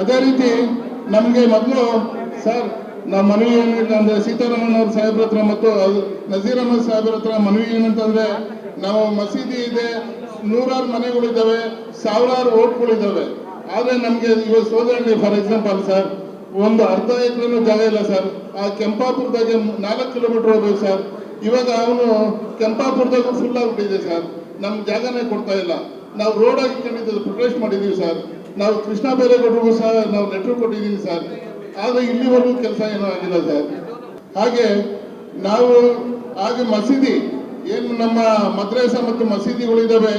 ಅದೇ ರೀತಿ ನಮಗೆ ಮೊದಲು ಸರ್ ನಾವು ಮನವಿ ಏನಿಲ್ಲ ಅಂದರೆ ಸೀತಾರಾಮನ್ ಅವ್ರ ಸಾಹೇಬ್ರ ಹತ್ರ ಮತ್ತು ನಜೀರ್ ಅಹಮದ್ ಸಾಹೇಬ್ರ ಹತ್ರ ಮನವಿ ಏನಂತಂದರೆ ನಾವು ಮಸೀದಿ ಇದೆ, ನೂರಾರು ಮನೆಗಳಿದ್ದಾವೆ, ಸಾವಿರಾರು ಓಟ್ಗಳಿದ್ದಾವೆ. ಆದರೆ ನಮಗೆ ಇವಾಗ ಸೋದರಳ್ಳಿ ಫಾರ್ ಎಕ್ಸಾಂಪಲ್ ಸರ್, ಒಂದು ಅರ್ಧ ಎಕರೆನೂ ಜಾಗ ಇಲ್ಲ ಸರ್. ಆ ಕೆಂಪಾಪುರದಾಗೆ 4 ಕಿಲೋಮೀಟರ್ ಹೋಗ್ಬೇಕು ಸರ್. ಇವಾಗ ಅವನು ಕೆಂಪಾಪುರದಾಗ ಫುಲ್ ಆಗಿಬಿಟ್ಟಿದೆ ಸರ್. ನಮ್ಗೆ ಜಾಗನೇ ಕೊಡ್ತಾ ಇಲ್ಲ. ನಾವು ರೋಡ್ ಹಾಕಿಕೊಂಡಿದ್ದು ಪ್ರೊಟೆಸ್ಟ್ ಮಾಡಿದ್ದೀವಿ ಸರ್. ನಾವು ಕೃಷ್ಣ ಬೈರೇಗೌಡರಿಗೂ ಸಹ ನಾವು ಲೆಟ್ರ್ ಕೊಟ್ಟಿದ್ದೀವಿ ಸರ್. ಆದರೆ ಇಲ್ಲಿವರೆಗೂ ಕೆಲಸ ಏನೂ ಆಗಿಲ್ಲ ಸರ್. ಹಾಗೆ ಮಸೀದಿ ಏನು ನಮ್ಮ ಮದ್ರಸಾ ಮತ್ತು ಮಸೀದಿಗಳಿದ್ದಾವೆ,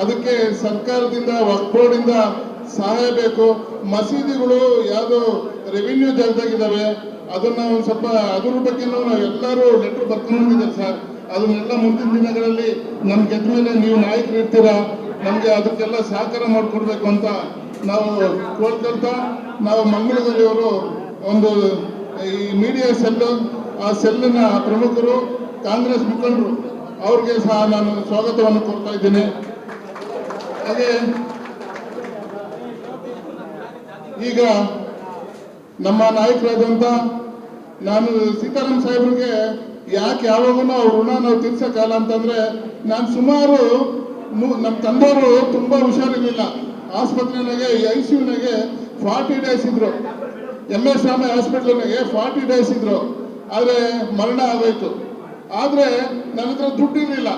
ಅದಕ್ಕೆ ಸರ್ಕಾರದಿಂದ ವಕ್ಫ್ ಬೋರ್ಡಿಂದ ಸಹಾಯ ಬೇಕು. ಮಸೀದಿಗಳು ಯಾವುದೋ ರೆವಿನ್ಯೂ ಜಾಗದಾಗಿದ್ದಾವೆ, ಅದನ್ನ ಒಂದು ಸ್ವಲ್ಪ ಅದ್ರ ಬಗ್ಗೆನೂ ನಾವು ಎಲ್ಲರೂ ಲೆಟ್ರ್ ಬರ್ಕೊಂಡಿದ್ದಾರೆ ಸರ್. ಅದನ್ನೆಲ್ಲ ಮುಂದಿನ ದಿನಗಳಲ್ಲಿ ನಮ್ಮ ಗೆದ್ದ ಮೇಲೆ ನೀವು ನಾಯಕರು ಇರ್ತೀರಾ, ನಮಗೆ ಅದಕ್ಕೆಲ್ಲ ಸಹಕಾರ ಮಾಡಿಕೊಡ್ಬೇಕು ಅಂತ ನಾವು ಕೇಳ್ಕೊಳ್ತಾ, ನಾವು ಮಂಗಳೂರಿಯವರು ಒಂದು ಈ ಮೀಡಿಯಾ ಸೆಲ್ಲು, ಆ ಸೆಲ್ಲಿನ ಪ್ರಮುಖರು ಕಾಂಗ್ರೆಸ್ ಮುಖಂಡರು, ಅವ್ರಿಗೆ ಸಹ ನಾನು ಸ್ವಾಗತವನ್ನು ಕೊಡ್ತಾ ಇದ್ದೀನಿ. ಹಾಗೆ ಈಗ ನಮ್ಮ ನಾಯಕರಾದಂಥ ನಾನು ಸೀತಾರಾಮ್ ಸಾಹೇಬ್ರಿಗೆ ಯಾಕೆ ಯಾವಾಗೂ ಅವ್ರ ಋಣ ನಾವು ತೀರ್ಸೋಕ್ಕಲ್ಲ ಅಂತಂದರೆ, ನಾನು ಸುಮಾರು ನಮ್ಮ ತಂದೆಯವರು ತುಂಬ ಹುಷಾರಿರಲಿಲ್ಲ, ಆಸ್ಪತ್ರೆನಾಗೆ ICUನಾಗೆ 40 ಡೇಸ್ ಇದ್ರು, MS ರಾಮಯ್ಯ ಹಾಸ್ಪಿಟ್ಲಿನಾಗೆ 40 ಡೇಸ್ ಇದ್ರು. ಆದರೆ ಮರಣ ಆಗೋಯ್ತು. ಆದರೆ ನನ್ನ ಹತ್ರ ದುಡ್ಡಿರಲಿಲ್ಲ.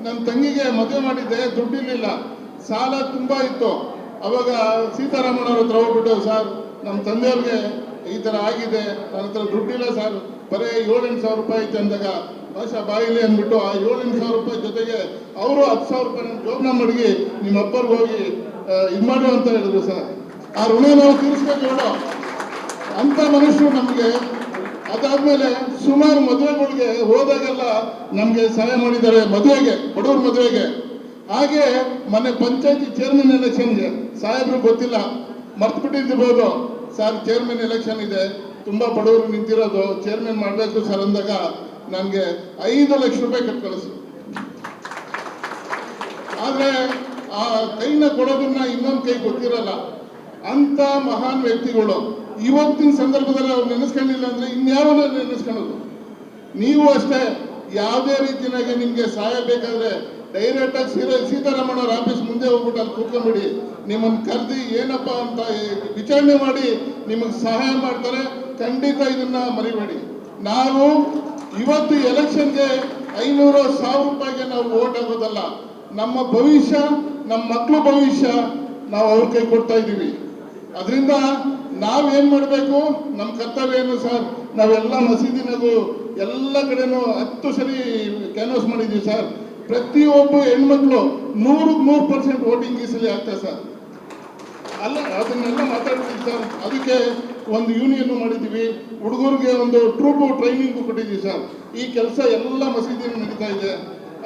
ನನ್ನ ತಂಗಿಗೆ ಮದುವೆ ಮಾಡಿದ್ದೆ, ದುಡ್ಡಿರಲಿಲ್ಲ, ಸಾಲ ತುಂಬ ಇತ್ತು. ಅವಾಗ ಸೀತಾರಾಮಣ್ಣವ್ರ ಹತ್ರ ಹೋಗ್ಬಿಟ್ಟು, ಸರ್ ನಮ್ಮ ತಂದೆಯವ್ರಿಗೆ ಈ ಥರ ಆಗಿದೆ, ನನ್ನ ಹತ್ರ ದುಡ್ಡಿಲ್ಲ ಸರ್, ಬರೀ 7-8 ಸಾವಿರ ರೂಪಾಯಿ ಐತೆ ಅಂದಾಗ, ಭಾಷಾ ಬಾಯಿಲಿ ಅಂದ್ಬಿಟ್ಟು ಆ 7-8 ಸಾವಿರ ರೂಪಾಯಿ ಜೊತೆಗೆ ಅವರು 10 ಸಾವಿರ ರೂಪಾಯಿ ನನ್ನ ಜೋಬ್ನ ಮಡಗಿ ನಿಮ್ಮ ಅಪ್ಪರ್ಗೆ ಹೋಗಿ ಇದು ಮಾಡು ಅಂತ ಹೇಳಿದ್ರು ಸರ್. ಆ ಋಣ ನಾವು ತೀರಿಸ್ಬೇಕು ಹೇಳೋ ಅಂಥ ಮನುಷ್ಯರು ನಮಗೆ. ಅದಾದಮೇಲೆ ಸುಮಾರು ಮದುವೆಗಳಿಗೆ ಹೋದಾಗೆಲ್ಲ ನಮಗೆ ಸಹಾಯ ಮಾಡಿದ್ದಾರೆ, ಮದುವೆಗೆ, ಬಡವ್ರ ಮದುವೆಗೆ. ಹಾಗೆ ಮೊನ್ನೆ ಪಂಚಾಯತಿ ಚೇರ್ಮನ್ ಎಲೆಕ್ಷನ್ಗೆ ಸಾಹೇಬ್ರಿಗೆ ಗೊತ್ತಿಲ್ಲ, ಮರ್ತು ಬಿಟ್ಟಿರ್ಬೋದು ಸರ್, ಚೇರ್ಮನ್ ಎಲೆಕ್ಷನ್ ಇದೆ, ತುಂಬ ಬಡವರು ನಿಂತಿರೋದು, ಚೇರ್ಮನ್ ಮಾಡಬೇಕು ಸರ್ ಅಂದಾಗ ನನಗೆ 5 ಲಕ್ಷ ರೂಪಾಯಿ ಕಟ್ ಕಳಿಸಿ. ಆದರೆ ಆ ಕೈನ ಕೊಡೋದನ್ನ ಇನ್ನೊಂದು ಕೈ ಗೊತ್ತಿರಲ್ಲ. ಅಂಥ ಮಹಾನ್ ವ್ಯಕ್ತಿಗಳು ಇವತ್ತಿನ ಸಂದರ್ಭದಲ್ಲಿ ಅವ್ರು ನೆನೆಸ್ಕೊಂಡಿಲ್ಲ ಅಂದರೆ ಇನ್ಯಾವನ್ನ ನೆನೆಸ್ಕೊಳ್ಳೋದು. ನೀವು ಅಷ್ಟೇ, ಯಾವುದೇ ರೀತಿಯಾಗಿ ನಿಮಗೆ ಸಹಾಯ ಬೇಕಾದರೆ ಡೈರೆಕ್ಟಾಗಿ ಸೀತಾರಾಮಣ್ಣವ್ರ ಆಫೀಸ್ ಮುಂದೆ ಹೋಗ್ಬಿಟ್ಟು ಅಲ್ಲಿ ಕೂತ್ಕೊಂಡ್ಬಿಡಿ, ನಿಮ್ಮನ್ನು ಕರೆದಿ ಏನಪ್ಪ ಅಂತ ವಿಚಾರಣೆ ಮಾಡಿ ನಿಮಗೆ ಸಹಾಯ ಮಾಡ್ತಾರೆ. ಖಂಡಿತ ಇದನ್ನ ಮರಿಬೇಡಿ. ನಾವು ಇವತ್ತು ಎಲೆಕ್ಷನ್ಗೆ 500-1000 ರೂಪಾಯಿಗೆ ನಾವು ವೋಟ್ ಆಗೋದಲ್ಲ, ನಮ್ಮ ಭವಿಷ್ಯ, ನಮ್ಮ ಮಕ್ಕಳು ಭವಿಷ್ಯ ನಾವು ಅವ್ರ ಕೈ ಕೊಡ್ತಾ ಇದ್ದೀವಿ. ಅದರಿಂದ ನಾವೇನು ಮಾಡಬೇಕು, ನಮ್ಮ ಕರ್ತವ್ಯ ಏನು ಸರ್, ನಾವೆಲ್ಲ ಮಸೀದಿನಾಗೂ ಎಲ್ಲ ಕಡೆನೂ 10 ಸರಿ ಕ್ಯಾನ್ವಾಸ್ ಮಾಡಿದ್ದೀವಿ ಸರ್. ಪ್ರತಿಯೊಬ್ಬ ಹೆಣ್ಮಕ್ಳು 100% ವೋಟಿಂಗ್ ಈ ಸಲ ಆಗ್ತದೆ ಸರ್. ಅಲ್ಲ, ಅದನ್ನೆಲ್ಲ ಮಾತಾಡ್ತೀವಿ ಸರ್. ಅದಕ್ಕೆ ಒಂದು ಯೂನಿಯನ್ ಮಾಡಿದ್ದೀವಿ, ಹುಡುಗರಿಗೆ ಒಂದು ಟ್ರೂಪ್ ಟ್ರೈನಿಂಗ್ ಕೊಟ್ಟಿದ್ದೀವಿ ಸರ್. ಈ ಕೆಲಸ ಎಲ್ಲ ಮಸೀದಿಯಲ್ಲಿ ನಡೀತಾ ಇದೆ.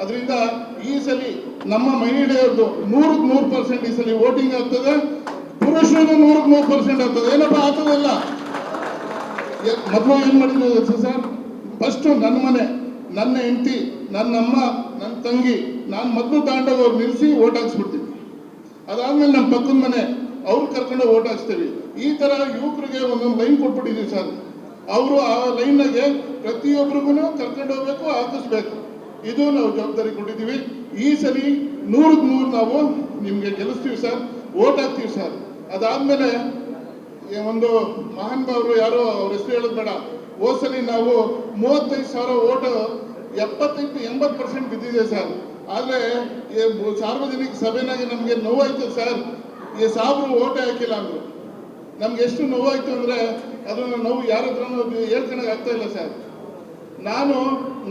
ಅದರಿಂದ ಈ ಸಲ ನಮ್ಮ ಮಹಿಳೆಯರದ್ದು 100% ಈ ಸಲ ವೋಟಿಂಗ್ ಆಗ್ತದೆ, ಪುರುಷರದ್ದು 100% ಆಗ್ತದೆ. ಏನಪ್ಪ ಆಗ್ತದಲ್ಲ, ಮೊದಲು ಏನು ಮಾಡಿದ್ದೀವಿ ಸರ್, ಫಸ್ಟು ನನ್ನ ಮನೆ, ನನ್ನ ಹೆಂಡತಿ, ನನ್ನ ಅಮ್ಮ, ನನ್ನ ತಂಗಿ, ನಾನು ಮೊದಲು ತಗೊಂಡೋಗಿ ಅವ್ರು ನಿಲ್ಲಿಸಿ ವೋಟ್ ಹಾಕ್ಸ್ಬಿಡ್ತೀವಿ. ಅದಾದಮೇಲೆ ನಮ್ಮ ಪಕ್ಕದ ಮನೆ ಅವ್ರು ಕರ್ಕೊಂಡು ವೋಟ್ ಹಾಕ್ಸ್ತೀವಿ. ಈ ಥರ ಯುವಕರಿಗೆ ಒಂದೊಂದು ಲೈನ್ ಕೊಟ್ಬಿಟ್ಟಿದ್ದೀವಿ ಸರ್. ಅವರು ಆ ಲೈನ್ನಾಗೆ ಪ್ರತಿಯೊಬ್ಬರಿಗೂ ಕರ್ಕೊಂಡು ಹೋಗ್ಬೇಕು, ಹಾಕಿಸ್ಬೇಕು. ಇದು ನಾವು ಜವಾಬ್ದಾರಿ ಕೊಟ್ಟಿದ್ದೀವಿ. ಈ ಸಲ 100% ನಾವು ನಿಮಗೆ ಗೆಲ್ಲಿಸ್ತೀವಿ ಸರ್, ವೋಟ್ ಹಾಕ್ತೀವಿ ಸರ್. ಅದಾದಮೇಲೆ ಒಂದು ಮಹಾನ್ ಭಾವರು ಯಾರೋ ಅವ್ರ ಹೆಸರು ಹೇಳೋದು ಬೇಡ, ಹೋದ್ಸಲಿ ನಾವು 35,000 ವೋಟ್ 75-80% ಬಿದ್ದಿದೆ ಸರ್. ಆದರೆ ಸಾರ್ವಜನಿಕ ಸಭೆನಾಗೆ ನಮಗೆ ನೋವಾಯ್ತು ಸರ್, ಈ ಸಾಬ್ರು ಓಟೇ ಹಾಕಿಲ್ಲ ಅಂದರು. ನಮ್ಗೆ ಎಷ್ಟು ನೋವಾಯ್ತು ಅಂದರೆ ಅದನ್ನು ನೋವು ಯಾರ ಹತ್ರನೂ ಹೇಳ್ಕೊಳಕ್ಕೆ ಆಗ್ತಾ ಇಲ್ಲ ಸರ್. ನಾನು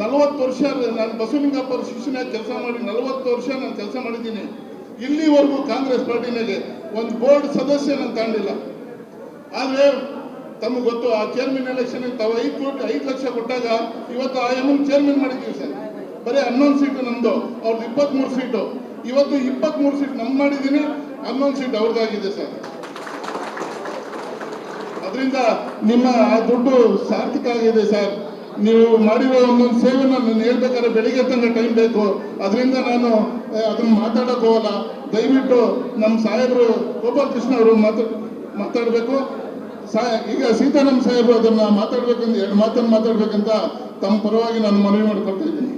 40 ವರ್ಷ ನಾನು ಬಸವಲಿಂಗಪ್ಪ ಶಿಕ್ಷಣ ಕೆಲಸ ಮಾಡಿ 40 ವರ್ಷ ನಾನು ಕೆಲಸ ಮಾಡಿದ್ದೀನಿ. ಇಲ್ಲಿವರೆಗೂ ಕಾಂಗ್ರೆಸ್ ಪಾರ್ಟಿನಾಗೆ ಒಂದು ಬೋರ್ಡ್ ಸದಸ್ಯ ನಾನು ತಗೊಂಡಿಲ್ಲ. ಆದರೆ ತಮಗೆ ಗೊತ್ತು, ಆ ಚೇರ್ಮನ್ ಎಲೆಕ್ಷನ್ ತಾವು 5 ಲಕ್ಷ ಕೊಟ್ಟಾಗ ಇವತ್ತು ಆ ಚೇರ್ಮನ್ ಮಾಡಿದ್ದೀವಿ ಸರ್. ಬರೀ 11 ಸೀಟು ನಮ್ಮದು, ಅವ್ರದ್ದು 23 ಸೀಟು. ಇವತ್ತು 23 ಸೀಟ್ ನಮ್ದು ಮಾಡಿದ್ದೀನಿ, 11 ಸೀಟ್ ಅವ್ರದ್ದಾಗಿದೆ ಸರ್. ಅದರಿಂದ ನಿಮ್ಮ ಆ ದುಡ್ಡು ಸಾರ್ಥಕ ಆಗಿದೆ ಸರ್. ನೀವು ಮಾಡಿರೋ ಒಂದೊಂದು ಸೇವೆ ನಾನು ಹೇಳ್ಬೇಕಾದ್ರೆ ಬೆಳಿಗ್ಗೆ ತನಕ ಟೈಮ್ ಬೇಕು. ಅದರಿಂದ ನಾನು ಅದನ್ನು ಮಾತಾಡೋಕೆ ಹೋಗಲ್ಲ. ದಯವಿಟ್ಟು ನಮ್ಮ ಸಾಹೇಬರು ಗೋಪಾಲಕೃಷ್ಣ ಅವರು ಮಾತಾಡಬೇಕು. ಈಗ ಸೀತಾರಾಮ್ ಸಾಹೇಬರು ಅದನ್ನ ಮಾತಾಡ್ಬೇಕಂತ 2 ಮಾತನ್ನು ಮಾತಾಡ್ಬೇಕಂತ ತಮ್ಮ ಪರವಾಗಿ ನಾನು ಮನವಿ ಮಾಡ್ಕೊಳ್ತಾ ಇದ್ದೀನಿ.